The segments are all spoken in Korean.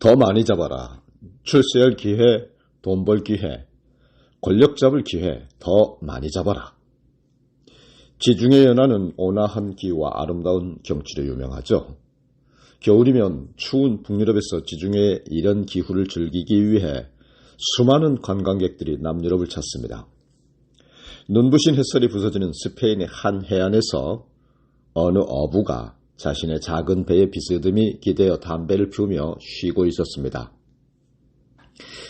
더 많이 잡아라. 출세할 기회, 돈 벌 기회, 권력 잡을 기회 더 많이 잡아라. 지중해 연안은 온화한 기후와 아름다운 경치로 유명하죠. 겨울이면 추운 북유럽에서 지중해의 이런 기후를 즐기기 위해 수많은 관광객들이 남유럽을 찾습니다. 눈부신 햇살이 부서지는 스페인의 한 해안에서 어느 어부가 자신의 작은 배에 비스듬히 기대어 담배를 피우며 쉬고 있었습니다.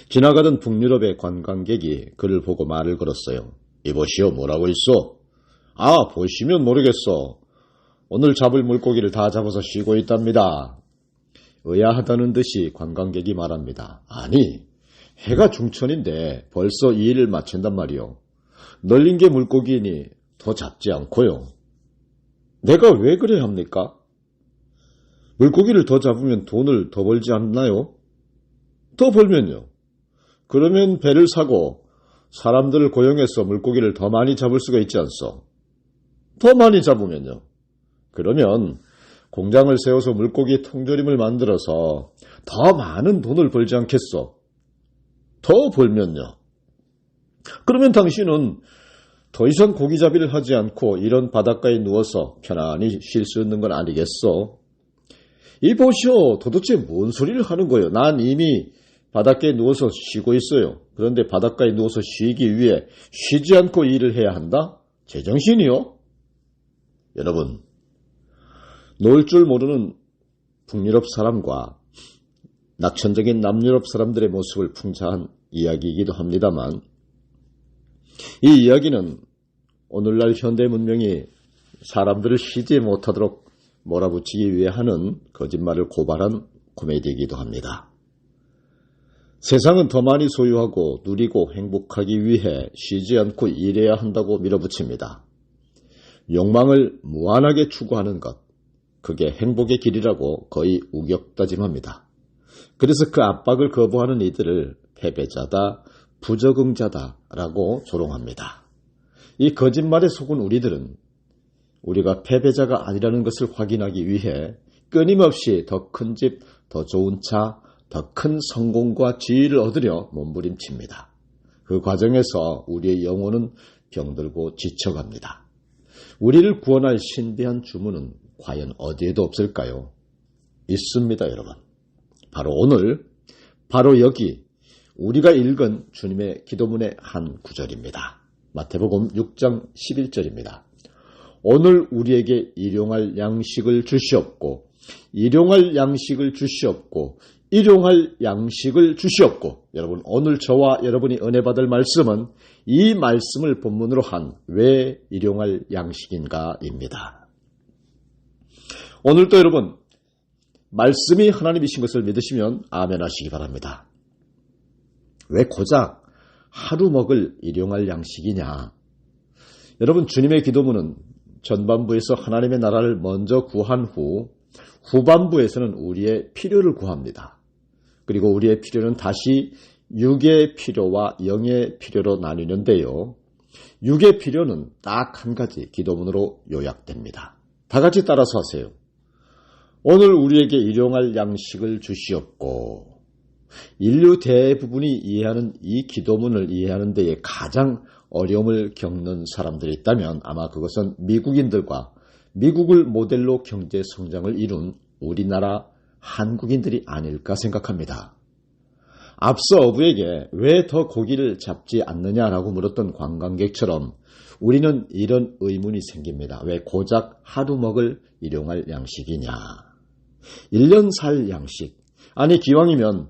지나가던 북유럽의 관광객이 그를 보고 말을 걸었어요. 이보시오, 뭐라고 있어? 아, 보시면 모르겠어. 오늘 잡을 물고기를 다 잡아서 쉬고 있답니다. 의아하다는 듯이 관광객이 말합니다. 아니, 해가 중천인데 벌써 이 일을 마친단 말이오. 널린 게 물고기이니 더 잡지 않고요. 내가 왜 그래야 합니까? 물고기를 더 잡으면 돈을 더 벌지 않나요? 더 벌면요. 그러면 배를 사고 사람들을 고용해서 물고기를 더 많이 잡을 수가 있지 않소? 더 많이 잡으면요. 그러면 공장을 세워서 물고기 통조림을 만들어서 더 많은 돈을 벌지 않겠소? 더 벌면요. 그러면 당신은 더 이상 고기잡이를 하지 않고 이런 바닷가에 누워서 편안히 쉴 수 있는 건 아니겠소? 이 보시오, 도대체 뭔 소리를 하는 거예요? 난 이미 바닷가에 누워서 쉬고 있어요. 그런데 바닷가에 누워서 쉬기 위해 쉬지 않고 일을 해야 한다? 제정신이요? 여러분, 놀 줄 모르는 북유럽 사람과 낙천적인 남유럽 사람들의 모습을 풍자한 이야기이기도 합니다만, 이 이야기는 오늘날 현대 문명이 사람들을 쉬지 못하도록 몰아붙이기 위해 하는 거짓말을 고발한 코미디이기도 합니다. 세상은 더 많이 소유하고 누리고 행복하기 위해 쉬지 않고 일해야 한다고 밀어붙입니다. 욕망을 무한하게 추구하는 것, 그게 행복의 길이라고 거의 우격다짐합니다. 그래서 그 압박을 거부하는 이들을 패배자다, 부적응자다라고 조롱합니다. 이 거짓말에 속은 우리들은 우리가 패배자가 아니라는 것을 확인하기 위해 끊임없이 더 큰 집, 더 좋은 차, 더 큰 성공과 지위를 얻으려 몸부림칩니다. 그 과정에서 우리의 영혼은 병들고 지쳐갑니다. 우리를 구원할 신비한 주문은 과연 어디에도 없을까요? 있습니다, 여러분. 바로 오늘, 바로 여기 우리가 읽은 주님의 기도문의 한 구절입니다. 마태복음 6장 11절입니다. 오늘 우리에게 일용할 양식을 주시옵고, 일용할 양식을 주시옵고, 일용할 양식을 주시옵고. 여러분, 오늘 저와 여러분이 은혜 받을 말씀은 이 말씀을 본문으로 한 왜 일용할 양식인가입니다. 오늘도 여러분, 말씀이 하나님이신 것을 믿으시면 아멘 하시기 바랍니다. 왜 고작 하루 먹을 일용할 양식이냐? 여러분, 주님의 기도문은 전반부에서 하나님의 나라를 먼저 구한 후 후반부에서는 우리의 필요를 구합니다. 그리고 우리의 필요는 다시 육의 필요와 영의 필요로 나뉘는데요. 육의 필요는 딱 한 가지 기도문으로 요약됩니다. 다 같이 따라서 하세요. 오늘 우리에게 일용할 양식을 주시옵고. 인류 대부분이 이해하는 이 기도문을 이해하는 데에 가장 어려움을 겪는 사람들이 있다면 아마 그것은 미국인들과 미국을 모델로 경제 성장을 이룬 우리나라 한국인들이 아닐까 생각합니다. 앞서 어부에게 왜 더 고기를 잡지 않느냐라고 물었던 관광객처럼 우리는 이런 의문이 생깁니다. 왜 고작 하루 먹을 일용할 양식이냐? 1년 살 양식, 아니 기왕이면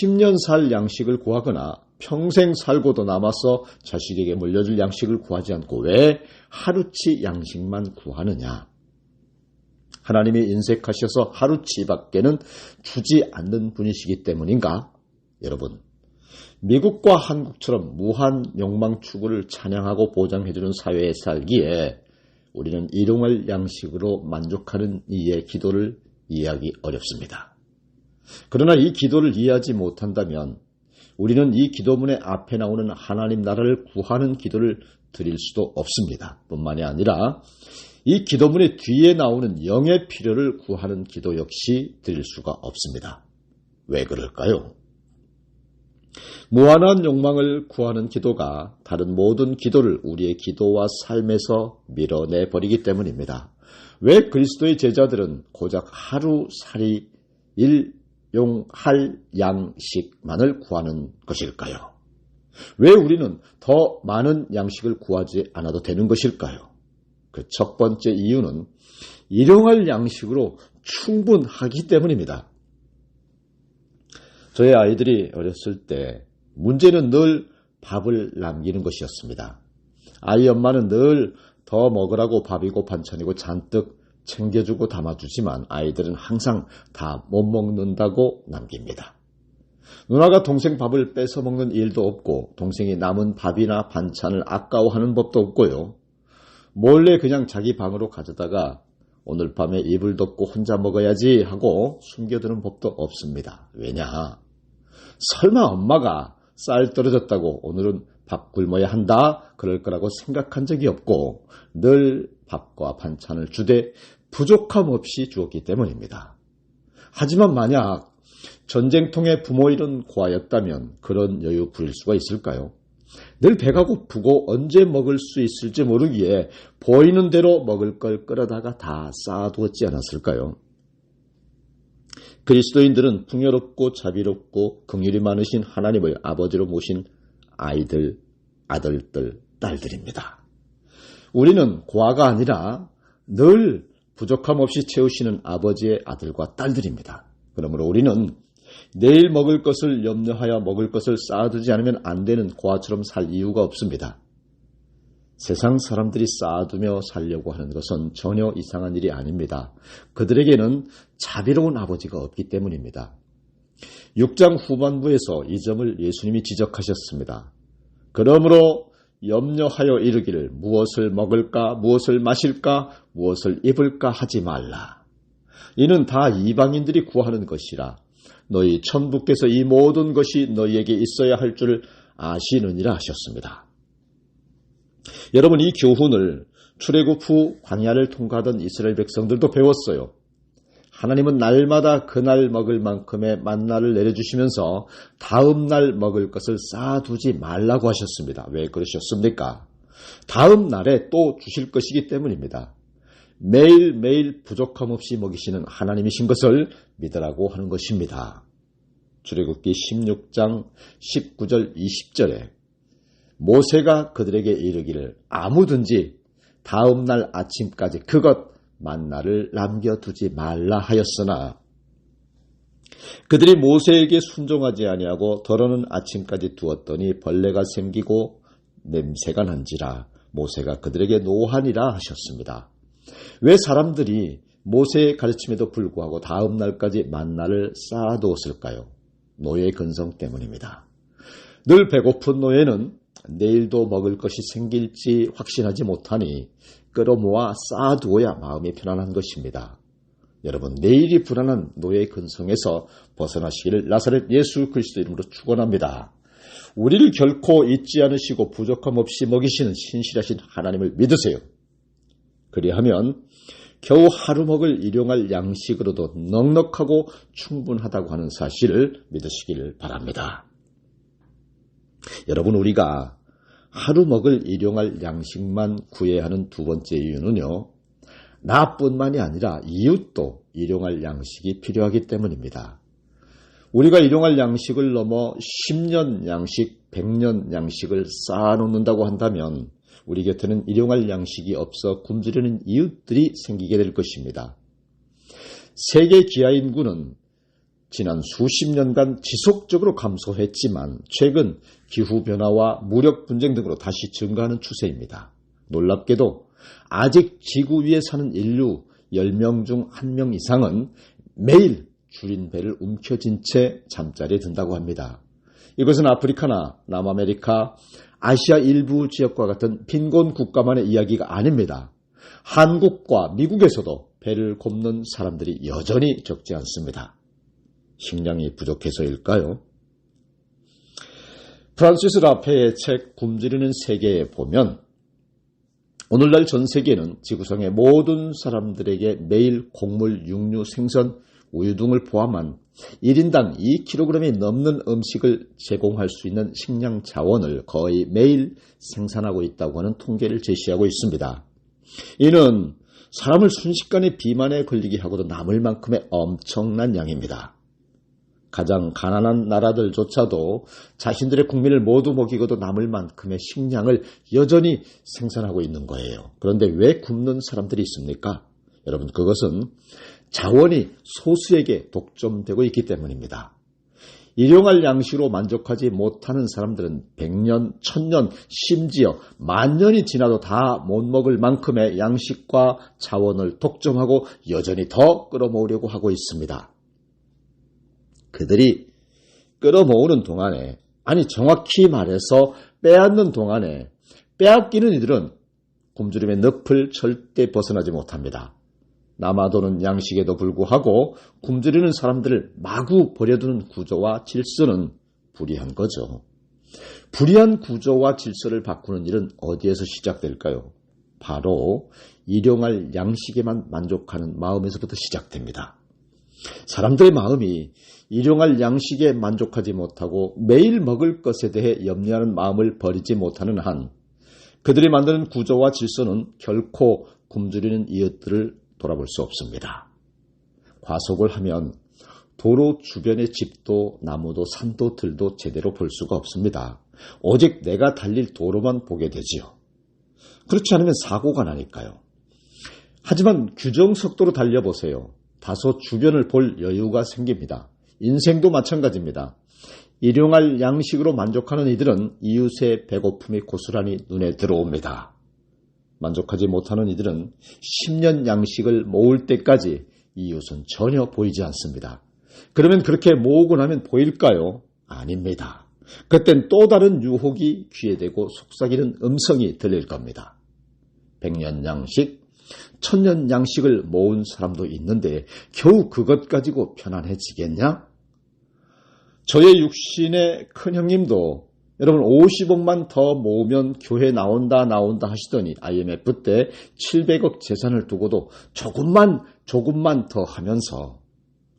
10년 살 양식을 구하거나 평생 살고도 남아서 자식에게 물려줄 양식을 구하지 않고 왜 하루치 양식만 구하느냐? 하나님이 인색하셔서 하루치밖에는 주지 않는 분이시기 때문인가? 여러분, 미국과 한국처럼 무한 욕망 추구를 찬양하고 보장해주는 사회에 살기에 우리는 일용할 양식으로 만족하는 이의 기도를 이해하기 어렵습니다. 그러나 이 기도를 이해하지 못한다면 우리는 이 기도문의 앞에 나오는 하나님 나라를 구하는 기도를 드릴 수도 없습니다. 뿐만이 아니라 이 기도문의 뒤에 나오는 영의 필요를 구하는 기도 역시 드릴 수가 없습니다. 왜 그럴까요? 무한한 욕망을 구하는 기도가 다른 모든 기도를 우리의 기도와 삶에서 밀어내버리기 때문입니다. 왜 그리스도의 제자들은 고작 하루살이 일용할 양식만을 구하는 것일까요? 왜 우리는 더 많은 양식을 구하지 않아도 되는 것일까요? 그 첫 번째 이유는 일용할 양식으로 충분하기 때문입니다. 저희 아이들이 어렸을 때 문제는 늘 밥을 남기는 것이었습니다. 아이 엄마는 늘 더 먹으라고 밥이고 반찬이고 잔뜩 챙겨주고 담아주지만 아이들은 항상 다 못 먹는다고 남깁니다. 누나가 동생 밥을 뺏어 먹는 일도 없고 동생이 남은 밥이나 반찬을 아까워하는 법도 없고요. 몰래 그냥 자기 방으로 가져다가 오늘 밤에 이불 덮고 혼자 먹어야지 하고 숨겨두는 법도 없습니다. 왜냐? 설마 엄마가 쌀 떨어졌다고 오늘은 밥 굶어야 한다 그럴 거라고 생각한 적이 없고 늘 밥과 반찬을 주되 부족함 없이 주었기 때문입니다. 하지만 만약 전쟁통의 부모 일은 고아였다면 그런 여유 부릴 수가 있을까요? 늘 배가 고프고 언제 먹을 수 있을지 모르기에 보이는 대로 먹을 걸 끌어다가 다 쌓아두었지 않았을까요? 그리스도인들은 풍요롭고 자비롭고 긍휼이 많으신 하나님을 아버지로 모신 아이들, 아들들, 딸들입니다. 우리는 고아가 아니라 늘 부족함 없이 채우시는 아버지의 아들과 딸들입니다. 그러므로 우리는 내일 먹을 것을 염려하여 먹을 것을 쌓아두지 않으면 안 되는 고아처럼 살 이유가 없습니다. 세상 사람들이 쌓아두며 살려고 하는 것은 전혀 이상한 일이 아닙니다. 그들에게는 자비로운 아버지가 없기 때문입니다. 6장 후반부에서 이 점을 예수님이 지적하셨습니다. 그러므로 염려하여 이르기를 무엇을 먹을까, 무엇을 마실까, 무엇을 입을까 하지 말라. 이는 다 이방인들이 구하는 것이라. 너희 천부께서 이 모든 것이 너희에게 있어야 할 줄 아시느니라 하셨습니다. 여러분, 이 교훈을 출애굽 후 광야를 통과하던 이스라엘 백성들도 배웠어요. 하나님은 날마다 그날 먹을 만큼의 만나를 내려주시면서 다음 날 먹을 것을 쌓아두지 말라고 하셨습니다. 왜 그러셨습니까? 다음 날에 또 주실 것이기 때문입니다. 매일매일 부족함 없이 먹이시는 하나님이신 것을 믿으라고 하는 것입니다. 출애굽기 16장 19절 20절에 모세가 그들에게 이르기를 아무든지 다음 날 아침까지 그것 만나를 남겨두지 말라 하였으나 그들이 모세에게 순종하지 아니하고 더러는 아침까지 두었더니 벌레가 생기고 냄새가 난지라 모세가 그들에게 노하니라 하셨습니다. 왜 사람들이 모세의 가르침에도 불구하고 다음 날까지 만나를 쌓아두었을까요? 노예 근성 때문입니다. 늘 배고픈 노예는 내일도 먹을 것이 생길지 확신하지 못하니 끌어모아 쌓아두어야 마음이 편안한 것입니다. 여러분, 내일이 불안한 노예의 근성에서 벗어나시기를 나사렛 예수 그리스도 이름으로 축원합니다. 우리를 결코 잊지 않으시고 부족함 없이 먹이시는 신실하신 하나님을 믿으세요. 그리하면 겨우 하루 먹을 일용할 양식으로도 넉넉하고 충분하다고 하는 사실을 믿으시길 바랍니다. 여러분, 우리가 하루 먹을 일용할 양식만 구해야 하는 두 번째 이유는요, 나뿐만이 아니라 이웃도 일용할 양식이 필요하기 때문입니다. 우리가 일용할 양식을 넘어 10년 양식, 100년 양식을 쌓아놓는다고 한다면 우리 곁에는 일용할 양식이 없어 굶주리는 이웃들이 생기게 될 것입니다. 세계 기아 인구는 지난 수십 년간 지속적으로 감소했지만 최근 기후변화와 무력 분쟁 등으로 다시 증가하는 추세입니다. 놀랍게도 아직 지구 위에 사는 인류 10명 중 1명 이상은 매일 줄인 배를 움켜쥔 채 잠자리에 든다고 합니다. 이것은 아프리카나 남아메리카, 아시아 일부 지역과 같은 빈곤 국가만의 이야기가 아닙니다. 한국과 미국에서도 배를 굽는 사람들이 여전히 적지 않습니다. 식량이 부족해서일까요? 프란시스 라페의 책 굶주리는 세계에 보면 오늘날 전 세계는 지구상의 모든 사람들에게 매일 곡물, 육류, 생선, 우유 등을 포함한 1인당 2kg이 넘는 음식을 제공할 수 있는 식량 자원을 거의 매일 생산하고 있다고 하는 통계를 제시하고 있습니다. 이는 사람을 순식간에 비만에 걸리게 하고도 남을 만큼의 엄청난 양입니다. 가장 가난한 나라들조차도 자신들의 국민을 모두 먹이고도 남을 만큼의 식량을 여전히 생산하고 있는 거예요. 그런데 왜 굶는 사람들이 있습니까? 여러분, 그것은 자원이 소수에게 독점되고 있기 때문입니다. 일용할 양식으로 만족하지 못하는 사람들은 100년, 1000년, 심지어 만년이 지나도 다 못 먹을 만큼의 양식과 자원을 독점하고 여전히 더 끌어모으려고 하고 있습니다. 그들이 끌어모으는 동안에, 아니 정확히 말해서 빼앗는 동안에 빼앗기는 이들은 굶주림의 늪을 절대 벗어나지 못합니다. 남아도는 양식에도 불구하고 굶주리는 사람들을 마구 버려두는 구조와 질서는 불의한 거죠. 불의한 구조와 질서를 바꾸는 일은 어디에서 시작될까요? 바로 일용할 양식에만 만족하는 마음에서부터 시작됩니다. 사람들의 마음이 일용할 양식에 만족하지 못하고 매일 먹을 것에 대해 염려하는 마음을 버리지 못하는 한 그들이 만드는 구조와 질서는 결코 굶주리는 이웃들을 돌아볼 수 없습니다. 과속을 하면 도로 주변의 집도 나무도 산도 들도 제대로 볼 수가 없습니다. 오직 내가 달릴 도로만 보게 되지요. 그렇지 않으면 사고가 나니까요. 하지만 규정 속도로 달려보세요. 다소 주변을 볼 여유가 생깁니다. 인생도 마찬가지입니다. 일용할 양식으로 만족하는 이들은 이웃의 배고픔이 고스란히 눈에 들어옵니다. 만족하지 못하는 이들은 10년 양식을 모을 때까지 이웃은 전혀 보이지 않습니다. 그러면 그렇게 모으고 나면 보일까요? 아닙니다. 그땐 또 다른 유혹이 귀에 대고 속삭이는 음성이 들릴 겁니다. 100년 양식, 1000년 양식을 모은 사람도 있는데 겨우 그것 가지고 편안해지겠냐? 저의 육신의 큰형님도 여러분 50억만 더 모으면 교회 나온다 하시더니 IMF 때 700억 재산을 두고도 조금만 더 하면서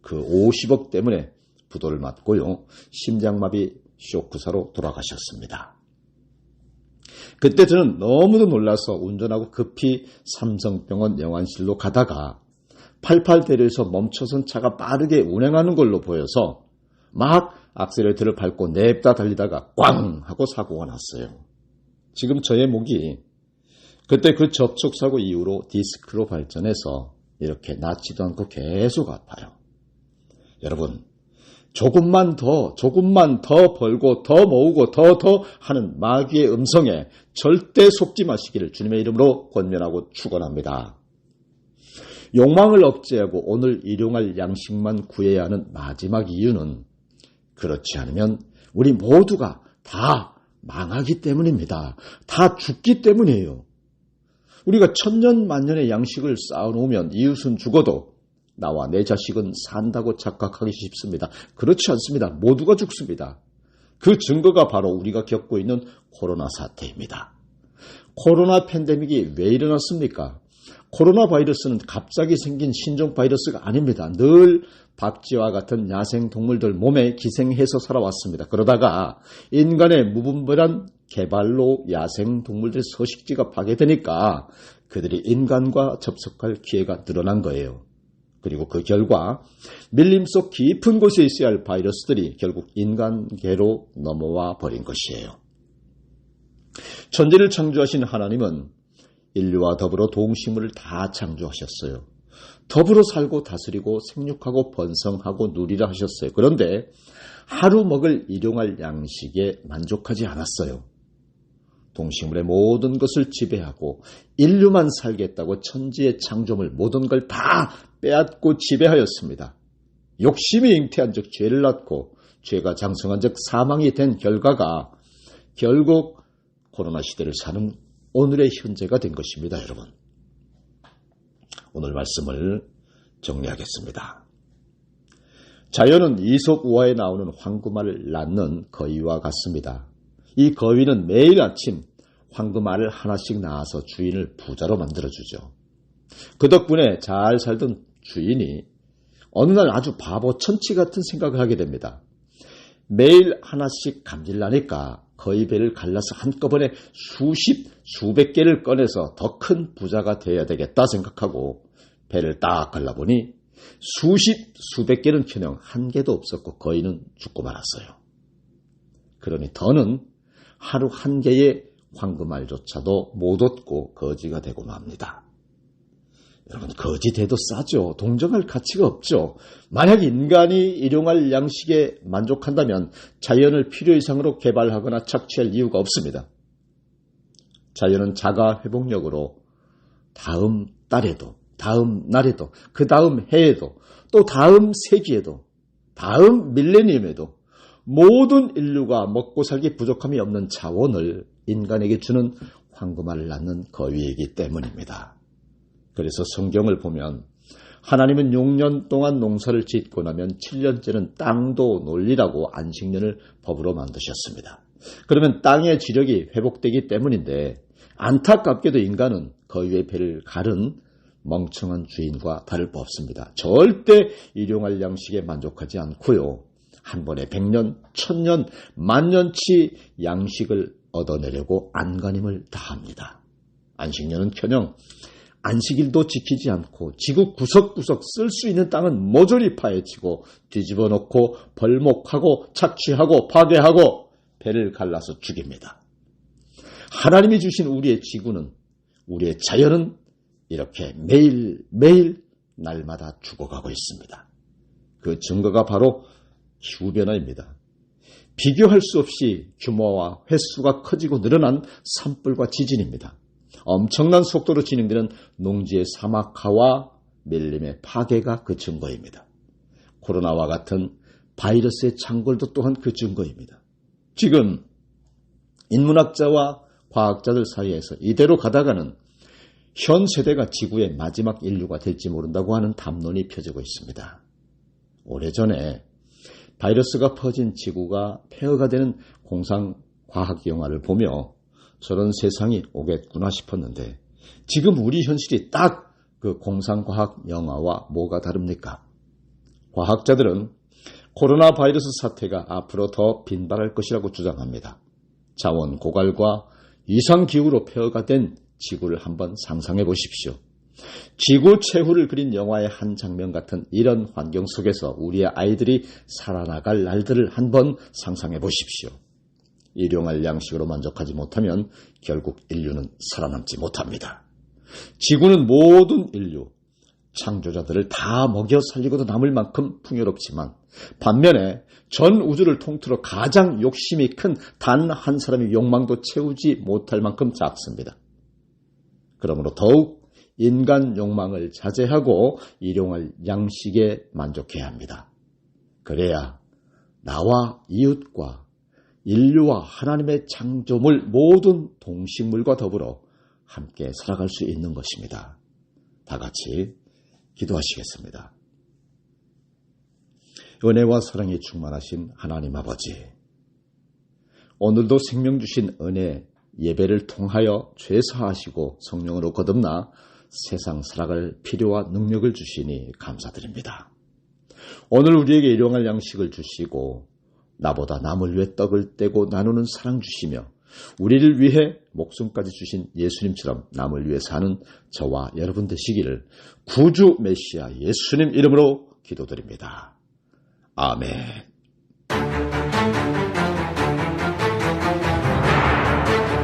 그 50억 때문에 부도를 맞고요. 심장마비 쇼크사로 돌아가셨습니다. 그때 저는 너무도 놀라서 운전하고 급히 삼성병원 영안실로 가다가 88대로에서 멈춰선 차가 빠르게 운행하는 걸로 보여서 막 악셀레이터를 밟고 냅다 달리다가 꽝 하고 사고가 났어요. 지금 저의 목이 그때 그 접촉사고 이후로 디스크로 발전해서 이렇게 낫지도 않고 계속 아파요. 여러분, 조금만 더 벌고 더 모으고 더 하는 마귀의 음성에 절대 속지 마시기를 주님의 이름으로 권면하고 축원합니다. 욕망을 억제하고 오늘 일용할 양식만 구해야 하는 마지막 이유는 그렇지 않으면 우리 모두가 다 망하기 때문입니다. 다 죽기 때문이에요. 우리가 천년 만년의 양식을 쌓아놓으면 이웃은 죽어도 나와 내 자식은 산다고 착각하기 쉽습니다. 그렇지 않습니다. 모두가 죽습니다. 그 증거가 바로 우리가 겪고 있는 코로나 사태입니다. 코로나 팬데믹이 왜 일어났습니까? 코로나 바이러스는 갑자기 생긴 신종 바이러스가 아닙니다. 늘 박쥐와 같은 야생 동물들 몸에 기생해서 살아왔습니다. 그러다가 인간의 무분별한 개발로 야생 동물들의 서식지가 파괴되니까 그들이 인간과 접촉할 기회가 늘어난 거예요. 그리고 그 결과 밀림 속 깊은 곳에 있어야 할 바이러스들이 결국 인간계로 넘어와 버린 것이에요. 천지를 창조하신 하나님은 인류와 더불어 동식물을 다 창조하셨어요. 더불어 살고 다스리고 생육하고 번성하고 누리라 하셨어요. 그런데 하루 먹을 일용할 양식에 만족하지 않았어요. 동식물의 모든 것을 지배하고 인류만 살겠다고 천지의 창조물 모든 걸 다 빼앗고 지배하였습니다. 욕심이 잉태한 즉 죄를 낳고 죄가 장성한 즉 사망이 된 결과가 결국 코로나 시대를 사는 오늘의 현재가 된 것입니다. 여러분, 오늘 말씀을 정리하겠습니다. 자연은 이솝 우화에 나오는 황금알을 낳는 거위와 같습니다. 이 거위는 매일 아침 황금알을 하나씩 낳아서 주인을 부자로 만들어주죠. 그 덕분에 잘 살던 주인이 어느 날 아주 바보천치 같은 생각을 하게 됩니다. 매일 하나씩 감질나니까 거의 배를 갈라서 한꺼번에 수백 개를 꺼내서 더 큰 부자가 되어야 되겠다 생각하고 배를 딱 갈라보니 수백 개는커녕 한 개도 없었고 거의는 죽고 말았어요. 그러니 더는 하루 한 개의 황금알조차도 못 얻고 거지가 되고 맙니다. 여러분, 거지 돼도 싸죠. 동정할 가치가 없죠. 만약 인간이 일용할 양식에 만족한다면 자연을 필요 이상으로 개발하거나 착취할 이유가 없습니다. 자연은 자가 회복력으로 다음 달에도, 다음 날에도, 그 다음 해에도, 또 다음 세기에도, 다음 밀레니엄에도 모든 인류가 먹고 살기 부족함이 없는 자원을 인간에게 주는 황금알을 낳는 거위이기 때문입니다. 그래서 성경을 보면 하나님은 6년 동안 농사를 짓고 나면 7년째는 땅도 놀리라고 안식년을 법으로 만드셨습니다. 그러면 땅의 지력이 회복되기 때문인데 안타깝게도 인간은 거위의 배를 가른 멍청한 주인과 다를 바 없습니다. 절대 일용할 양식에 만족하지 않고요. 한 번에 100년, 1000년, 만년치 양식을 얻어내려고 안간힘을 다합니다. 안식년은커녕 안식일도 지키지 않고 지구 구석구석 쓸 수 있는 땅은 모조리 파헤치고 뒤집어 놓고 벌목하고 착취하고 파괴하고 배를 갈라서 죽입니다. 하나님이 주신 우리의 지구는, 우리의 자연은 이렇게 매일매일 날마다 죽어가고 있습니다. 그 증거가 바로 기후변화입니다. 비교할 수 없이 규모와 횟수가 커지고 늘어난 산불과 지진입니다. 엄청난 속도로 진행되는 농지의 사막화와 밀림의 파괴가 그 증거입니다. 코로나와 같은 바이러스의 창궐도 또한 그 증거입니다. 지금 인문학자와 과학자들 사이에서 이대로 가다가는 현 세대가 지구의 마지막 인류가 될지 모른다고 하는 담론이 펴지고 있습니다. 오래전에 바이러스가 퍼진 지구가 폐허가 되는 공상과학 영화를 보며 저런 세상이 오겠구나 싶었는데 지금 우리 현실이 딱 그 공상과학 영화와 뭐가 다릅니까? 과학자들은 코로나 바이러스 사태가 앞으로 더 빈발할 것이라고 주장합니다. 자원 고갈과 이상기후로 폐허가 된 지구를 한번 상상해 보십시오. 지구 최후를 그린 영화의 한 장면 같은 이런 환경 속에서 우리의 아이들이 살아나갈 날들을 한번 상상해 보십시오. 일용할 양식으로 만족하지 못하면 결국 인류는 살아남지 못합니다. 지구는 모든 인류, 창조자들을 다 먹여 살리고도 남을 만큼 풍요롭지만 반면에 전 우주를 통틀어 가장 욕심이 큰 단 한 사람의 욕망도 채우지 못할 만큼 작습니다. 그러므로 더욱 인간 욕망을 자제하고 일용할 양식에 만족해야 합니다. 그래야 나와 이웃과 인류와 하나님의 창조물 모든 동식물과 더불어 함께 살아갈 수 있는 것입니다. 다 같이 기도하시겠습니다. 은혜와 사랑이 충만하신 하나님 아버지, 오늘도 생명 주신 은혜 예배를 통하여 죄 사하시고 성령으로 거듭나 세상 살아갈 필요와 능력을 주시니 감사드립니다. 오늘 우리에게 일용할 양식을 주시고 나보다 남을 위해 떡을 떼고 나누는 사랑 주시며 우리를 위해 목숨까지 주신 예수님처럼 남을 위해 사는 저와 여러분 되시기를 구주 메시아 예수님 이름으로 기도드립니다. 아멘.